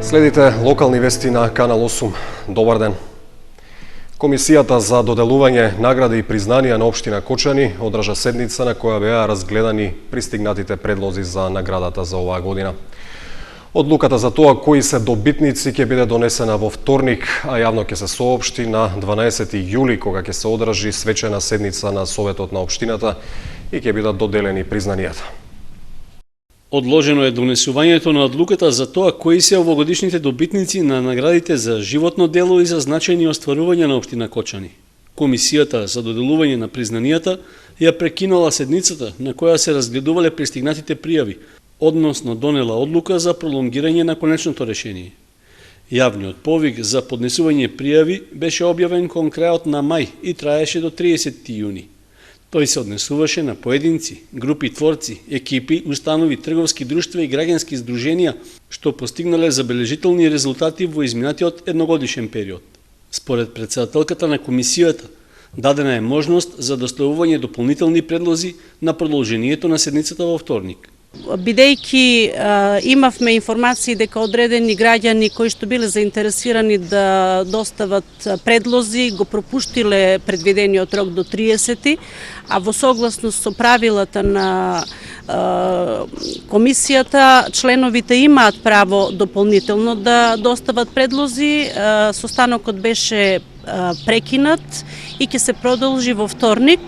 Следите локални вести на Канал 8. Добар ден. Комисијата за доделување награди и признанија на општина Кочани одржа седница на која беа разгледани пристигнатите предлози за наградата за оваа година. Одлуката за тоа кои се добитници ќе биде донесена во вторник, а јавно ќе се соопшти на 12 јули, кога ќе се одржи свечена седница на Советот на општината и ќе бидат доделени признанијата. Одложено е донесувањето на одлуката за тоа кои се овогодишните добитници на наградите за животно дело и за значајни остварувања на општина Кочани. Комисијата за доделување на признанијата ја прекинала седницата на која се разгледувале пристигнатите пријави, односно донела одлука за пролонгирање на конечното решение. Јавниот повик за поднесување пријави беше објавен кон крајот на мај и траеше до 30 јуни. Тој се однесуваше на поединци, групи творци, екипи, установи, трговски друштва и граѓански здруженија, што постигнале забележителни резултати во изминатиот едногодишен период. Според претседателката на комисијата, дадена е можност за доставување дополнителни предлози на продолжението на седницата во вторник. Бидејќи имавме информации дека одредени граѓани кои што биле заинтересирани да достават предлози, го пропуштиле предвидениот рок до 30, а во согласност со правилата на комисијата, членовите имаат право дополнително да достават предлози. Состанокот беше прекинат и ќе се продолжи во вторник,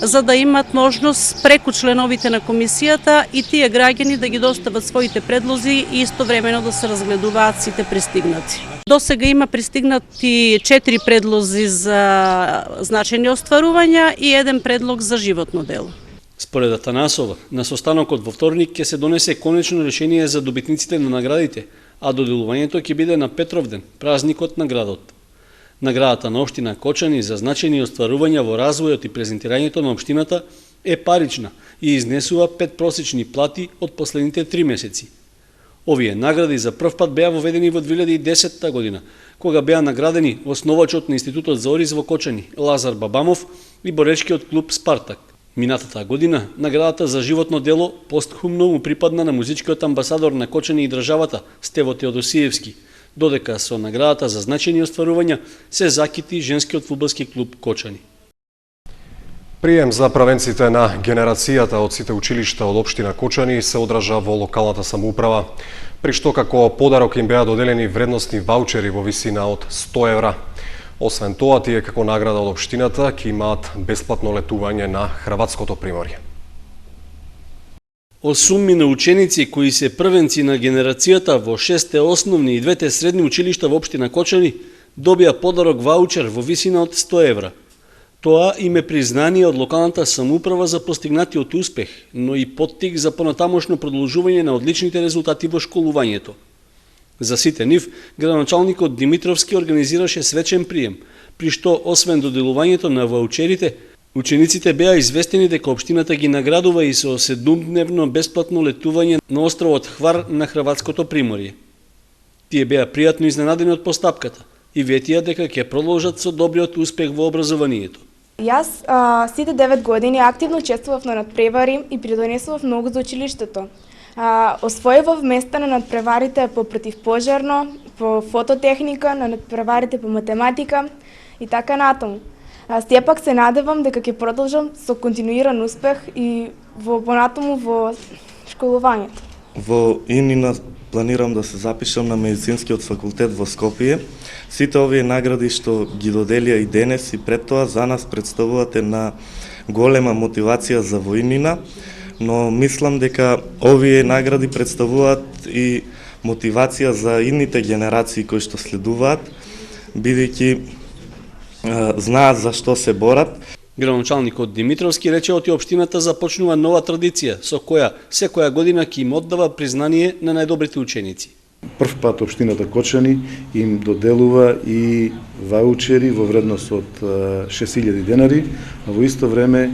за да имат можност преку членовите на комисијата и тие граѓани да ги достават своите предлози и истовремено да се разгледуваат сите пристигнати. До сега има пристигнати 4 предлози за значајни остварувања и 1 предлог за животно дело. Според Атанасова, на состанокот во вторник ќе се донесе конечно решение за добитниците на наградите, а доделувањето ќе биде на Петровден, празникот на градот. Наградата на општина Кочани за значајни остварувања во развојот и презентирањето на општината е парична и изнесува 5 просечни плати од последните 3 месеци. Овие награди за прв пат беа воведени во 2010 година, кога беа наградени основачот на Институтот за Ориз во Кочани, Лазар Бабамов и боречкиот клуб Спартак. Минатата година, наградата за животно дело постхумно му припадна на музичкиот амбасадор на Кочани и државата, Стево Теодосиевски, додека со наградата за значајни остварувања се закити женскиот фудбалски клуб Кочани. Прием за правенците на генерацијата од сите училишта од општина Кочани се одржа во локалната самоуправа, при што како подарок им беа доделени вредностни ваучери во висина од 100 евра. Освен тоа, тие како награда од општината ќе имаат бесплатно летување на Хрватското приморје. 8 ученици кои се првенци на генерацијата во 6 основни и 2 средни училишта во општина Кочани добија подарок ваучер во висина од 100 евра. Тоа им е признание од локалната самоуправа за постигнатиот успех, но и поттик за понатамошно продолжување на одличните резултати во школувањето. За сите нив, градоначалникот Димитровски организираше свечен прием, при што освен доделувањето на ваучерите, учениците беа известени дека општината ги наградува и со 7-дневно бесплатно летување на островот Хвар на Хрватското приморје. Тие беа пријатно изненадени од постапката и ветија дека ќе продолжат со добриот успех во образованието. Јас сите 9 години активно учествував на надпревари и придонесував многу за училиштето. Освојував места на надпреварите по противпожарно, по фототехника, на надпреварите по математика и така натаму. Сепак се надевам дека ќе продолжам со континуиран успех и понатаму во школувањето. Во Инина планирам да се запишам на медицинскиот факултет во Скопје. Сите овие награди што ги доделија и денес и пред тоа за нас представуваат една голема мотивација за војнина, но мислам дека овие награди представуваат и мотивација за идните генерации кои што следуваат, бидејќи знаат за што се борат. Градоначалникот Димитровски рече оти општината започнува нова традиција со која секоја година ќе им оддава признание на најдобрите ученици. Прв пат општината Кочани им доделува и ваучери во вредност од 6000 денари, а во исто време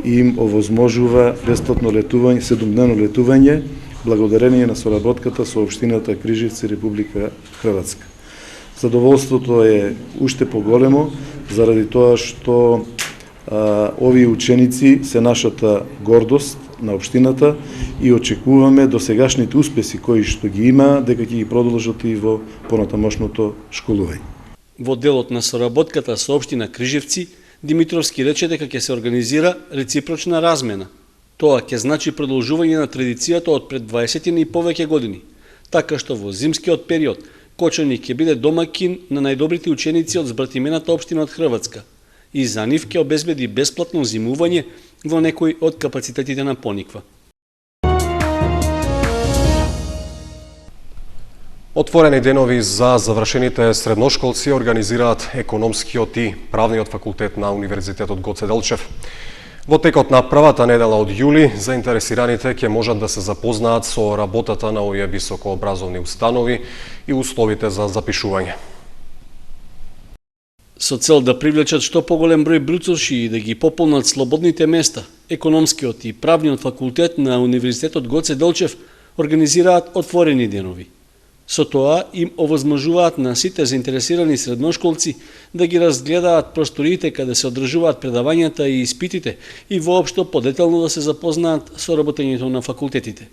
им овозможува бесплатно летување, 7-дневно летување, благодарение на соработката со општината Крижевци, Република Хрватска. Задоволството е уште поголемо заради тоа што овие ученици се нашата гордост на општината и очекуваме досегашните успеси кои што ги има дека ќе ги продолжат и во понатамошното школување. Во делот на соработката со општина Крижевци, Димитровски рече дека ќе се организира реципрочна размена. Тоа ќе значи продолжување на традицијата од пред 20 и повеќе години, така што во зимскиот период Кочани ќе биде домакин на најдобрите ученици од збратимената општина од Хрватска и за нив ќе обезбеди бесплатно зимување во некои од капацитетите на Пониква. Отворени денови за завршените средношколци организираат економскиот и правниот факултет на Универзитетот Гоце Делчев. Во текот на првата недела од јули, заинтересираните ќе можат да се запознаат со работата на овие високообразовни установи и условите за запишување. Со цел да привлечат што поголем број бруцоши и да ги пополнат слободните места, економскиот и правниот факултет на Универзитетот Гоце Делчев организираат отворени денови. Со тоа им овозможуваат на сите заинтересирани средношколци да ги разгледаат просториите каде се одржуваат предавањата и испитите и воопшто подетелно да се запознаат со работењето на факултетите.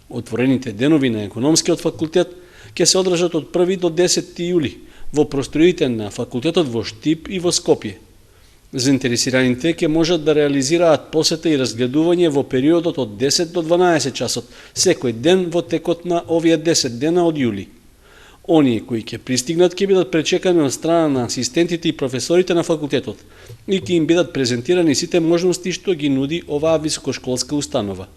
Отворените денови на економскиот факултет ќе се одржат од 1 до 10 јули во просториите на факултетот во Штип и во Скопје. Заинтересираните ќе можат да реализираат посета и разгледување во периодот од 10 до 12 часот, секој ден во текот на овие 10 дена од јули. Оние кои ќе пристигнат ќе бидат пречекани од страна на асистентите и професорите на факултетот и ќе им бидат презентирани сите можности што ги нуди оваа високошколска установа.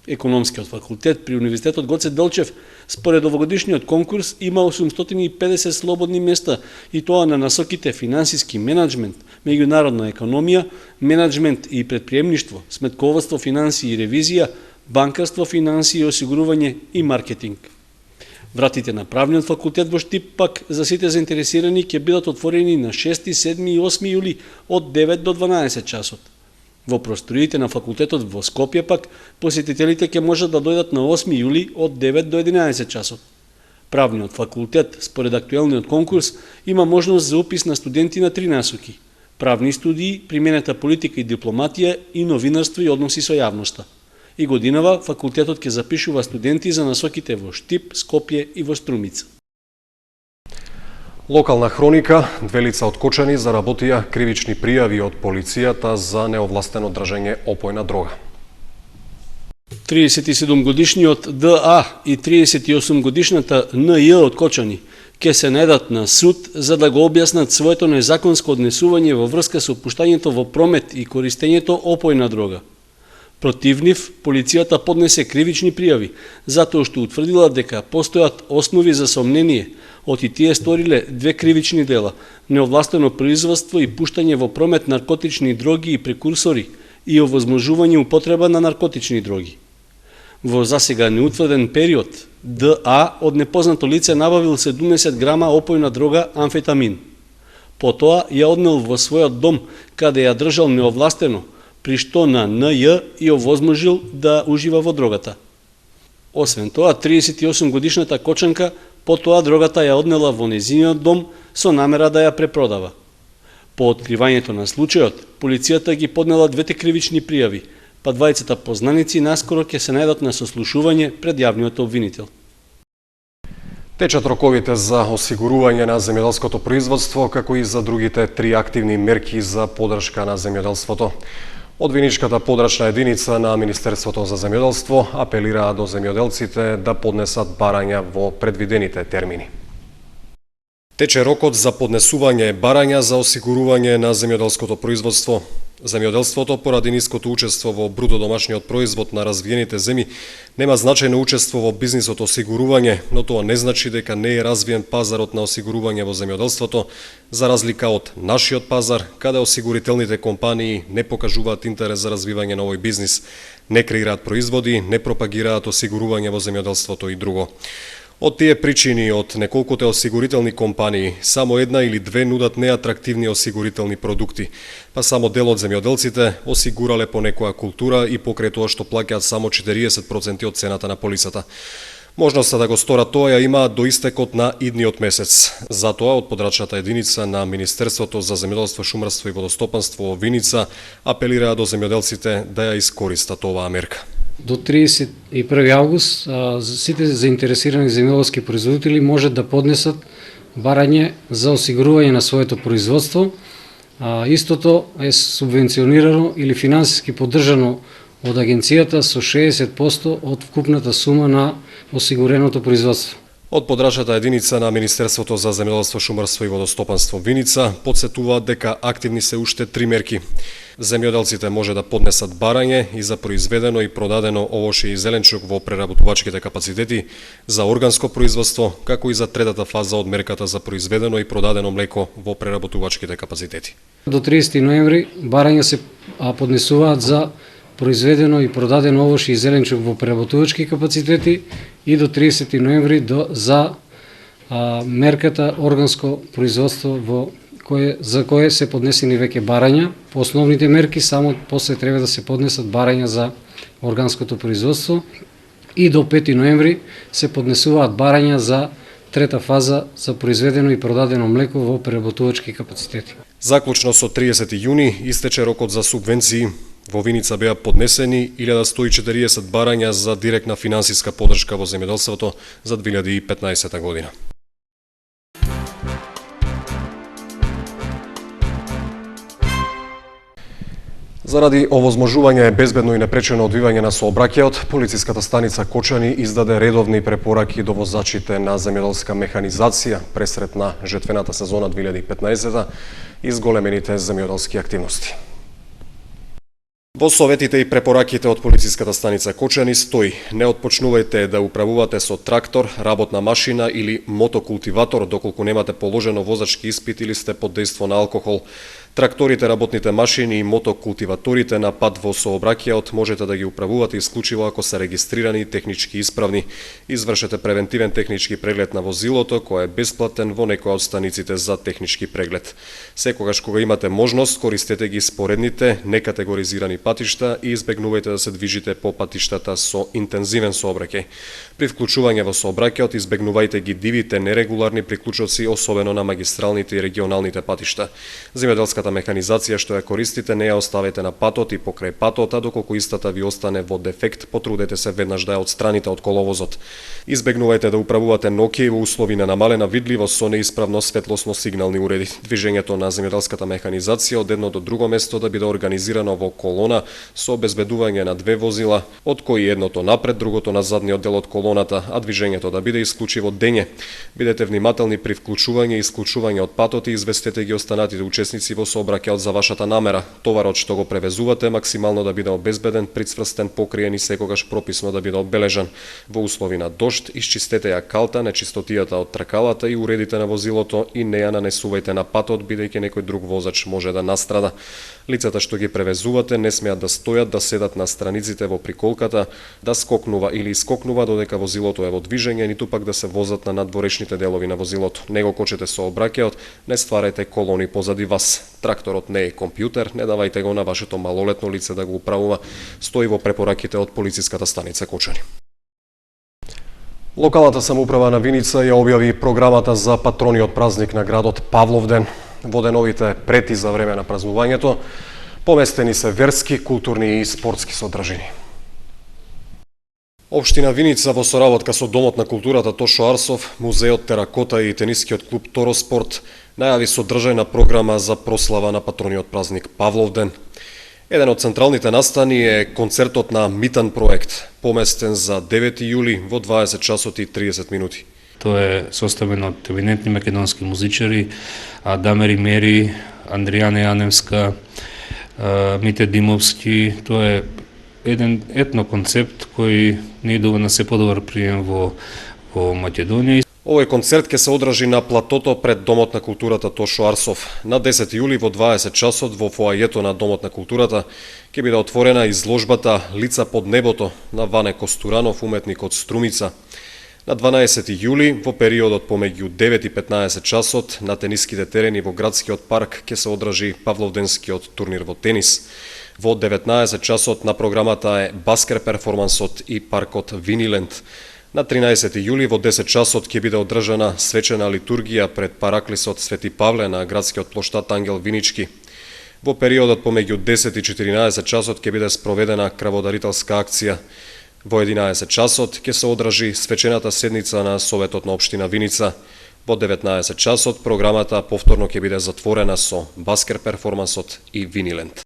Економскиот факултет при Универзитетот Гоце Делчев според овогодишниот конкурс има 850 слободни места и тоа на насоките финансиски менаџмент, меѓународна економија, менаџмент и претприемништво, сметководство, финансии и ревизија, банкарство, финансии и осигурување и маркетинг. Вратите на правниот факултет во Штип пак за сите заинтересирани ќе бидат отворени на 6, 7 и 8 јули од 9 до 12 часот. Во просториите на факултетот во Скопје пак посетителите ќе можат да дојдат на 8 јули од 9 до 11 часот. Правниот факултет, според актуелниот конкурс, има можност за упис на студенти на 3 насоки: правни студии, применета политика и дипломатија и новинарство и односи со јавноста. И годинава факултетот ќе запишува студенти за насоките во Штип, Скопје и во Струмица. Локална хроника, 2 лица од Кочани заработија кривични пријави од полицијата за неовластено држење опојна дрога. 37-годишниот ДА и 38-годишната НЈ од Кочани ќе се најдат на суд за да го објаснат своето незаконско однесување во врска со пуштањето во промет и користењето опојна дрога. Против нив, полицијата поднесе кривични пријави, затоа што утврдила дека постојат основи за сомнение, оти тие сториле 2 кривични дела: неовластено производство и пуштање во промет наркотични дроги и прекурсори и овозможување употреба на наркотични дроги. Во засега неутврден период, ДА од непознато лице набавил 70 грама опојна дрога амфетамин. Потоа ја однел во својот дом, каде ја држал неовластено, при што на НЈ и овозможил да ужива во дрогата. Освен тоа, 38-годишната Кочанка потоа дрогата ја однела во незиниот дом со намера да ја препродава. По откривањето на случајот, полицијата ги поднела 2 кривични пријави, па двајцата познаници наскоро ќе се најдат на сослушување пред јавниот обвинител. Течат роковите за осигурување на земјоделското производство, како и за другите 3 активни мерки за поддршка на земјоделството. Одвиничката подрачна единица на Министерството за земјоделство апелираа до земјоделците да поднесат барања во предвидените термини. Тече рокот за поднесување барања за осигурување на земјоделското производство. Земјоделството, поради ниското учество во бруто домашниот производ на развиените земји, нема значајно учество во бизнисот осигурување, но тоа не значи дека не е развиен пазарот на осигурување во земјоделството, за разлика од нашиот пазар, каде осигурителните компании не покажуваат интерес за развивање на овој бизнис, не креираат производи, не пропагираат осигурување во земјоделството и друго. Од тие причини, од неколкуте осигурителни компании, само 1 или 2 нудат неатрактивни осигурителни продукти, па само дел од земјоделците осигурале по некоја култура и покрај тоа што плаќаат само 40% од цената на полисата. Можноста да го сторат тоа ја имаат до истекот на идниот месец. Затоа од подрачната единица на Министерството за земјоделство, шумарство и водостопанство во Виница апелираа до земјоделците да ја искористат оваа мерка. До 31 август сите заинтересирани земјоделски производители можат да поднесат барање за осигурување на своето производство. Истото е субвенционирано или финансиски поддржано од агенцијата со 60% од вкупната сума на осигуреното производство. Од подрачната единица на Министерството за земјоделство, шумарство и водостопанство Виница потсетуваат дека активни се уште 3 мерки. Земјоделците може да поднесат барање и за произведено и продадено овошје и зеленчук во преработувачките капацитети, за органско производство, како и за третата фаза од мерката за произведено и продадено млеко во преработувачките капацитети. До 30 ноември барања се поднесуваат за произведено и продадено овошје и зеленчук во преработувачки капацитети и до 30 ноември за мерката органско производство за кое се поднесени веќе барања. По основните мерки само после треба да се поднесат барања за органското производство и до 5 ноември се поднесуваат барања за трета фаза за произведено и продадено млеко во преработувачки капацитети. Заклучно со 30 јуни истече рокот за субвенции. Во Виница беа поднесени 1140 барања за директна финансиска поддршка во земјоделството за 2015 година. Заради овозможување безбедно и непречено одвивање на сообраќајот, полициската станица Кочани издаде редовни препораки до возачите на земјоделска механизација пресрет на жетвената сезона 2015 и зголемените земјоделски активности. Во советите и препораките од полициската станица Кочани стои: не отпочнувајте да управувате со трактор, работна машина или мотокултиватор доколку немате положено возачки испит или сте под дејство на алкохол. Тракторите, работните машини и мотокултиваторите на пат во сообраќајот можете да ги управувате исклучиво ако се регистрирани и технички исправни. Извршете превентивен технички преглед на возилото, кој е бесплатен во некоја од станиците за технички преглед. Секогаш кога имате можност, користете ги споредните, некатегоризирани патишта и избегнувајте да се движите по патиштата со интензивен сообраќај. При вклучување во сообраќајот избегнувајте ги дивите нерегуларни приклучоци, особено на магистралните и регионалните патишта. Земјоделската механизација што ја користите не ја оставете на патот и покрај патот, а доколку истата ви остане во дефект, потрудете се веднаш да ја отстраните од коловозот. Избегнувајте да управувате ноќи во услови на намалена видливост со неисправно светлосно сигнални уреди. Движењето на земјоделската механизација од едно до друго место да биде организирано во колона со обезбедување на 2 возила, од кои едното напред, другото на задниот дел од колоната, а движењето да биде исклучиво дење. Бидете внимателни при вклучување и исклучување од патот и известете ги останатите учесници во сообраќајот за вашата намера. Товарот што го превезувате максимално да биде обезбеден, прицврстен, покриен и секогаш прописно да биде одбележан. Во услови на дожд, исчистете ја калта, нечистотијата од тракалата и уредите на возилото и не ја нанесувајте на патот, бидејќи некој друг возач може да настрада. Лицата што ги превезувате не смеат да стојат, да седат на страниците во приколката, да скокнува или искокнува додека возилото е во движење, ниту пак да се возат на надворешните делови на возилото. Не го кочете сообраќајот, не стварајте колони позади вас. Тракторот не е компјутер, не давајте го на вашето малолетно лице да го управува, стои во препораките од полициската станица Кочани. Локалната самоуправа на Виница ја објави програмата за патрониот празник на градот Павловден. Во деновите прети за време на празнувањето поместени се верски, културни и спортски содржини. Општина Виница во соработка со Домот на културата Тошо Арсов, Музеот Теракота и тенискиот клуб Тороспорт најави содржајна програма за прослава на патрониот празник Павловден. Еден од централните настани е концертот на Митан проект, поместен за 9 јули во 20 часот и 30 минути. Тоа е составено од еминентни македонски музичари, Дамери Мери, Андријана Јаневска, Мите Димовски. Тоа е еден етно концепт кој не идува на се подобар прием во Македонија. Овој концерт ќе се одржи на платото пред Домот на културата Тошо Арсов. На 10 јули во 20 часот во фоајето на Домот на културата ќе биде отворена изложбата Лица под небото на Ване Костуранов, уметник од Струмица. На 12 јули, во периодот помеѓу 9 и 15 часот, на тениските терени во градскиот парк ќе се одржи Павловденскиот турнир во тенис. Во 19 часот на програмата е баскер перформансот и паркот Виниленд. На 13. јули во 10 часот ќе биде одржана свечена литургија пред параклисот Свети Павле на градскиот плоштад Ангел Винички. Во периодот помеѓу 10 и 14 часот ќе биде спроведена крводарителска акција. Во 11 часот ќе се одржи свечената седница на Советот на општина Виница. Во 19 часот програмата повторно ќе биде затворена со баскер перформансот и Виниленд.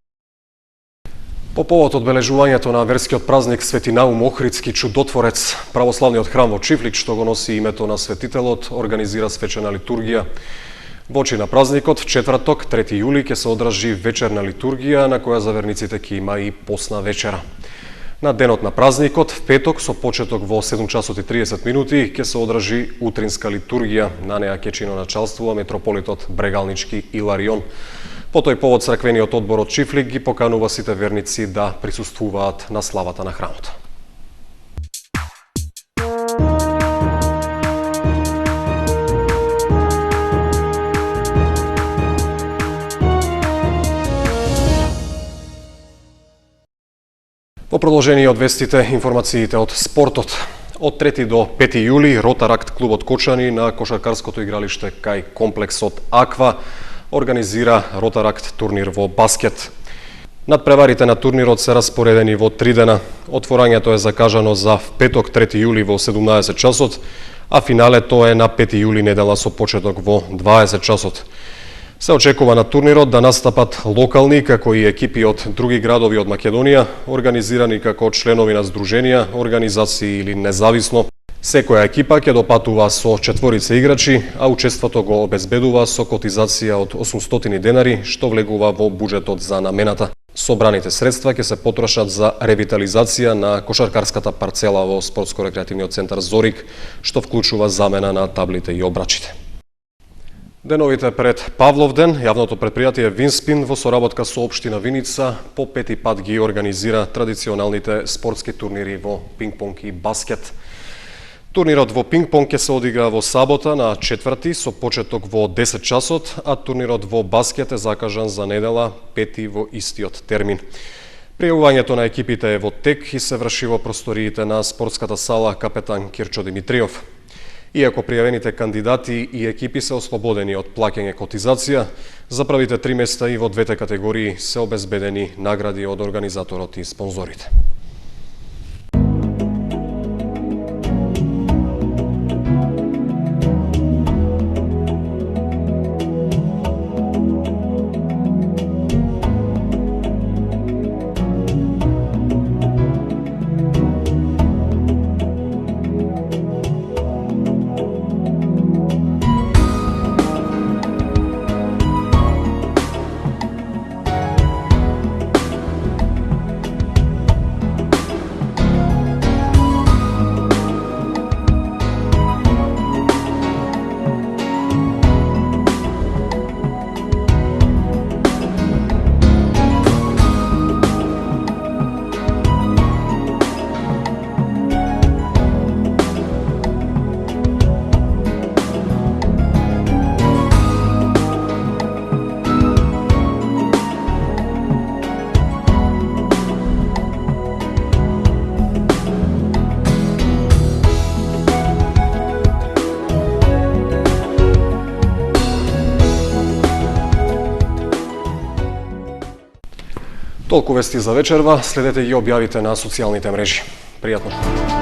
По повод одбележувањето на верскиот празник Свети Наум Охридски чудотворец, православниот храм во Чифлик, што го носи името на светителот, организира свечена литургија. Во очи на празникот, в четврток, 3 јули, ќе се одржи вечерна литургија, на која заверниците ќе има и посна вечера. На денот на празникот, в петок, со почеток во 7 часот и 30 минути, ќе се одржи утринска литургија. На неа ќе чиноначалствува митрополитот Брегалнички Иларион. По тој повод црквениот одбор од Чифлик ги поканува сите верници да присуствуваат на славата на храмот. Во продолжение од вестите, информациите од спортот. Од 3 до 5 јули Ротаракт клубот Кочани на кошаркарското игралиште кај комплексот Аква организира Ротаракт турнир во баскет. Надпреварите на турнирот се распоредени во 3 дена. Отворањето е закажано за петок 3 јули во 17 часот, а финалето е на 5 јули недела со почеток во 20 часот. Се очекува на турнирот да настапат локални, како и екипи од други градови од Македонија, организирани како членови на здруженија, организации или независно. Секоја екипа ќе допатува со 4 играчи, а учеството го обезбедува со котизација од 800 денари, што влегува во буџетот за намената. Собраните средства ќе се потрошат за ревитализација на кошаркарската парцела во спортско-рекреативниот центар Зорик, што вклучува замена на таблите и обрачите. Деновите пред Павловден, јавното предпријатие Винспин во соработка со општина Виница по 5 пат ги организира традиционалните спортски турнири во пинг-понг и баскет. Турнирот во пинг-понг ќе се одигра во сабота на 4 со почеток во 10 часот, а турнирот во баскет е закажан за недела 5 во истиот термин. Пријавувањето на екипите е во тек и се врши во просториите на спортската сала Капетан Кирчо Димитриов. Иако пријавените кандидати и екипи се ослободени од плаќање котизација, за првите 3 места и во двете категории се обезбедени награди од организаторот и спонзорите. Толку вести за вечерва, следете ги објавите на социјалните мрежи. Пријатно!